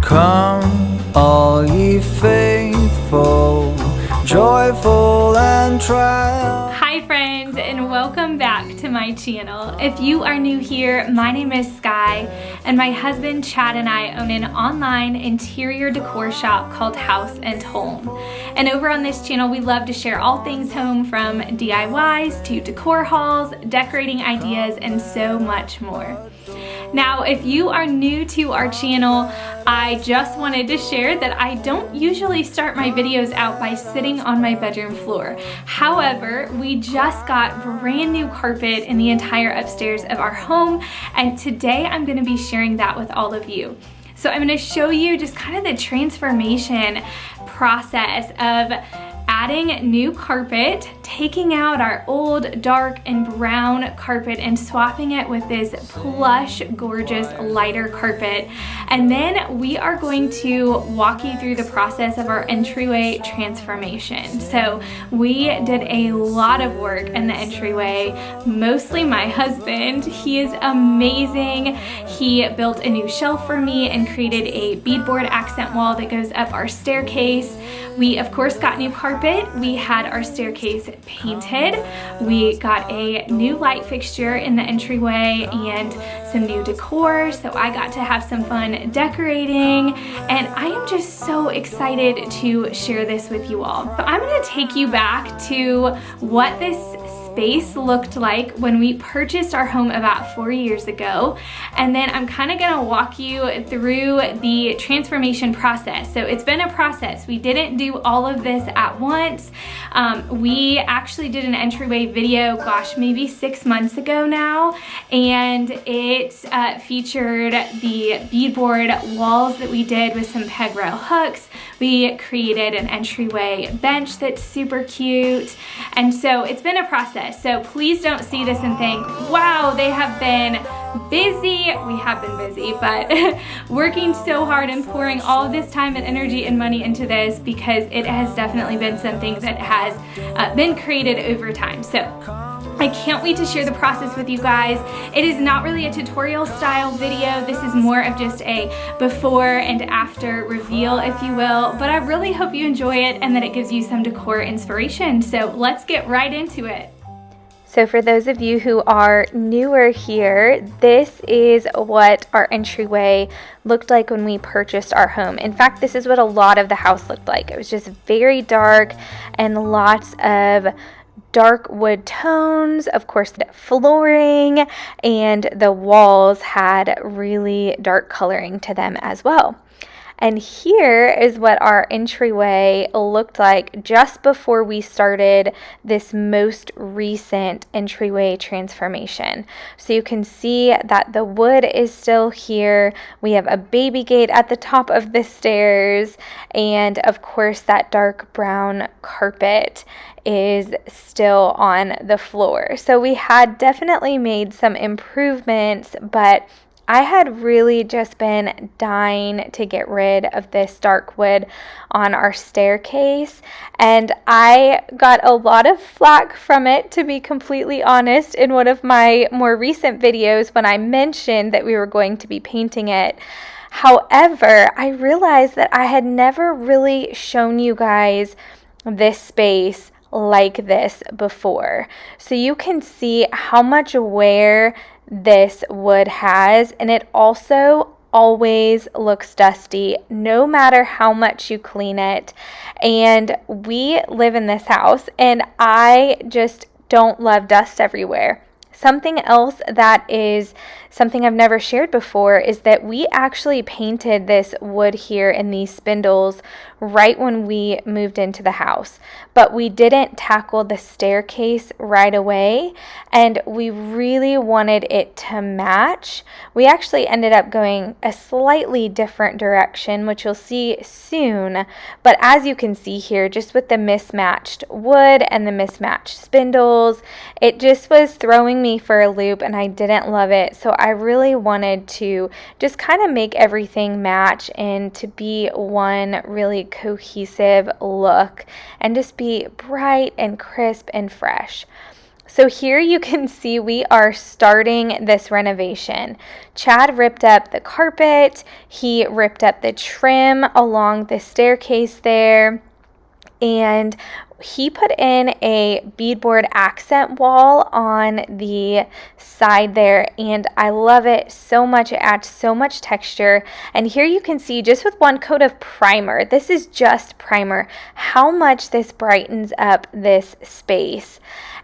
Come, all ye faithful, joyful and triumphant. Hi friends, and welcome back to my channel. If you are new here, my name is Sky, and my husband Chad and I own an online interior decor shop called House Holm. And over on this channel, we love to share all things home, from DIYs to decor hauls, decorating ideas, and so much more. Now, if you are new to our channel, I just wanted to share that I don't usually start my videos out by sitting on my bedroom floor. However, we just got brand new carpet in the entire upstairs of our home, and today I'm going to be sharing that with all of you. So I'm going to show you just kind of the transformation process of adding new carpet, taking out our old dark and brown carpet and swapping it with this plush, gorgeous, lighter carpet. And then we are going to walk you through the process of our entryway transformation. So we did a lot of work in the entryway, mostly my husband. He is amazing. He built a new shelf for me and created a beadboard accent wall that goes up our staircase. We, of course, got new carpet. We had our staircase painted. We got a new light fixture in the entryway and some new decor. So I got to have some fun decorating, and I am just so excited to share this with you all. So I'm going to take you back to what this space looked like when we purchased our home about 4 years ago, and then I'm kind of gonna walk you through the transformation process. So it's been a process. We didn't do all of this at once. We actually did an entryway video, gosh, maybe 6 months ago now, and it featured the beadboard walls that we did with some peg rail hooks. We created an entryway bench that's super cute, and so it's been a process. So please don't see this and think, wow, they have been busy. We have been busy, but working so hard and pouring all of this time and energy and money into this, because it has definitely been something that has been created over time. So I can't wait to share the process with you guys. It is not really a tutorial style video. This is more of just a before and after reveal, if you will, but I really hope you enjoy it and that it gives you some decor inspiration. So let's get right into it. So for those of you who are newer here, this is what our entryway looked like when we purchased our home. In fact, this is what a lot of the house looked like. It was just very dark and lots of dark wood tones. Of course, the flooring and the walls had really dark coloring to them as well. And here is what our entryway looked like just before we started this most recent entryway transformation. So you can see that the wood is still here. We have a baby gate at the top of the stairs, and of course that dark brown carpet is still on the floor. So we had definitely made some improvements, but I had really just been dying to get rid of this dark wood on our staircase, and I got a lot of flack from it, to be completely honest, in one of my more recent videos when I mentioned that we were going to be painting it. However, I realized that I had never really shown you guys this space like this before. So you can see how much wear this wood has, and it also always looks dusty no matter how much you clean it. And we live in this house, and I just don't love dust everywhere. Something else that is something I've never shared before is that we actually painted this wood here in these spindles right when we moved into the house, but we didn't tackle the staircase right away, and we really wanted it to match. We actually ended up going a slightly different direction, which you'll see soon, but as you can see here, just with the mismatched wood and the mismatched spindles, it just was throwing me for a loop, and I didn't love it. So I really wanted to just kind of make everything match and to be one really cohesive look and just be bright and crisp and fresh. So here you can see we are starting this renovation. Chad ripped up the carpet, he ripped up the trim along the staircase there, and he put in a beadboard accent wall on the side there, and I love it so much. It adds so much texture. And here you can see, just with one coat of primer, this is just primer, how much this brightens up this space.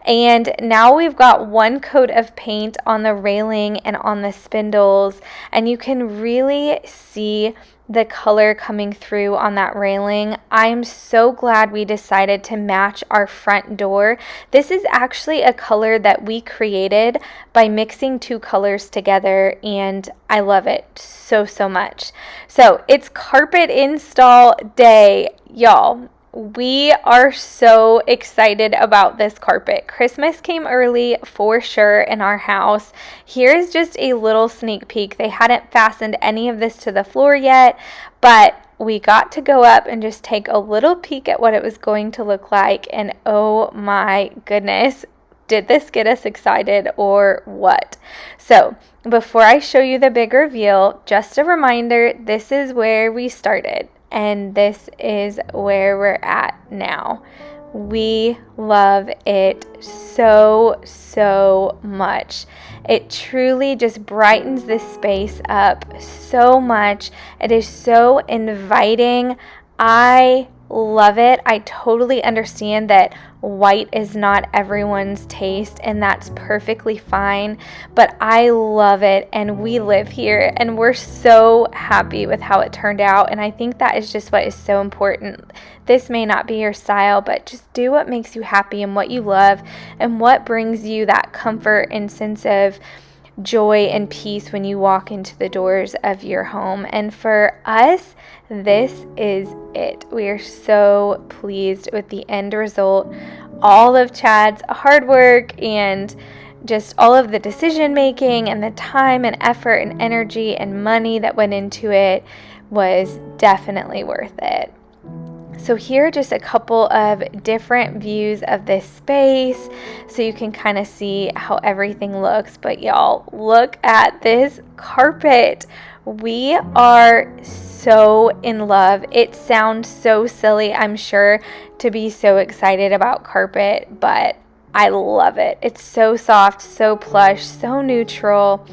And now we've got one coat of paint on the railing and on the spindles, and you can really see the color coming through on that railing. I'm so glad we decided to match our front door. This is actually a color that we created by mixing two colors together, and I love it so much. So it's carpet install day, y'all. We are so excited about this carpet. Christmas came early for sure in our house. Here's just a little sneak peek. They hadn't fastened any of this to the floor yet, but we got to go up and just take a little peek at what it was going to look like, and oh my goodness, did this get us excited or what? So before I show you the big reveal, just a reminder, this is where we started. And this is where we're at now. We love it so much. It truly just brightens this space up so much. It is so inviting. I love it. I totally understand that white is not everyone's taste, and that's perfectly fine, but I love it, and we live here, and we're so happy with how it turned out. And I think that is just what is so important. This may not be your style, but just do what makes you happy and what you love and what brings you that comfort and sense of joy and peace when you walk into the doors of your home. And for us, this is it. We are so pleased with the end result. All of Chad's hard work and just all of the decision making and the time and effort and energy and money that went into it was definitely worth it. So here are just a couple of different views of this space so you can kind of see how everything looks. But y'all, look at this carpet. We are so in love. It sounds so silly, I'm sure, to be so excited about carpet, but I love it. It's so soft, so plush, so neutral.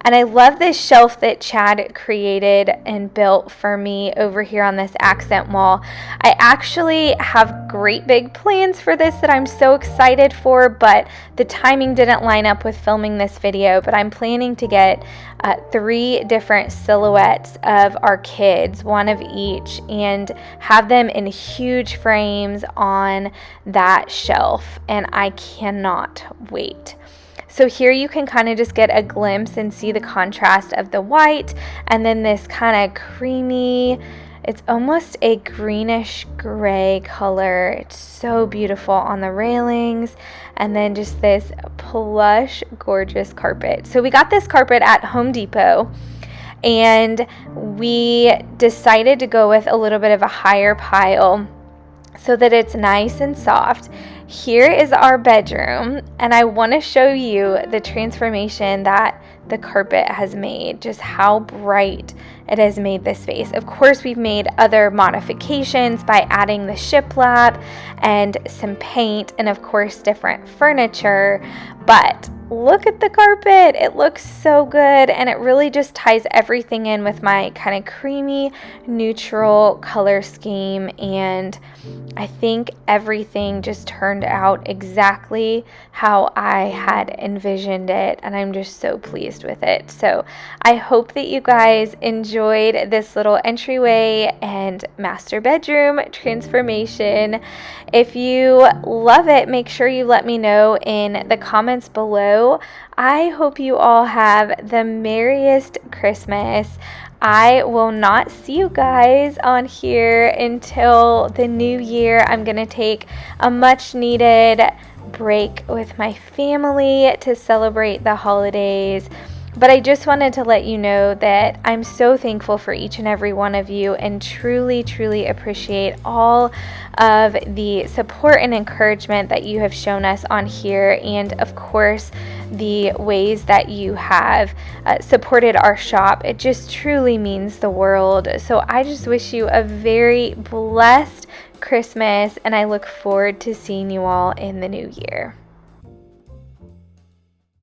And I love this shelf that Chad created and built for me over here on this accent wall. I actually have great big plans for this that I'm so excited for, but the timing didn't line up with filming this video. But I'm planning to get 3 different silhouettes of our kids, one of each, and have them in huge frames on that shelf. And I cannot wait. So here you can kind of just get a glimpse and see the contrast of the white and then this kind of creamy, it's almost a greenish gray color. It's so beautiful on the railings, and then just this plush, gorgeous carpet. So we got this carpet at Home Depot, and we decided to go with a little bit of a higher pile so that it's nice and soft. Here is our bedroom, and I want to show you the transformation that the carpet has made, just how bright it has made this space. Of course, we've made other modifications by adding the shiplap and some paint and of course different furniture, but look at the carpet. It looks so good, and it really just ties everything in with my kind of creamy, neutral color scheme, and I think everything just turned out exactly how I had envisioned it, and I'm just so pleased with it. So I hope that you guys enjoyed this little entryway and master bedroom transformation. If you love it, make sure you let me know in the comments below. I hope you all have the merriest Christmas. I will not see you guys on here until the new year. I'm going to take a much needed break with my family to celebrate the holidays. But I just wanted to let you know that I'm so thankful for each and every one of you and truly, truly appreciate all of the support and encouragement that you have shown us on here, and of course the ways that you have supported our shop. It just truly means the world. So I just wish you a very blessed Christmas, and I look forward to seeing you all in the new year.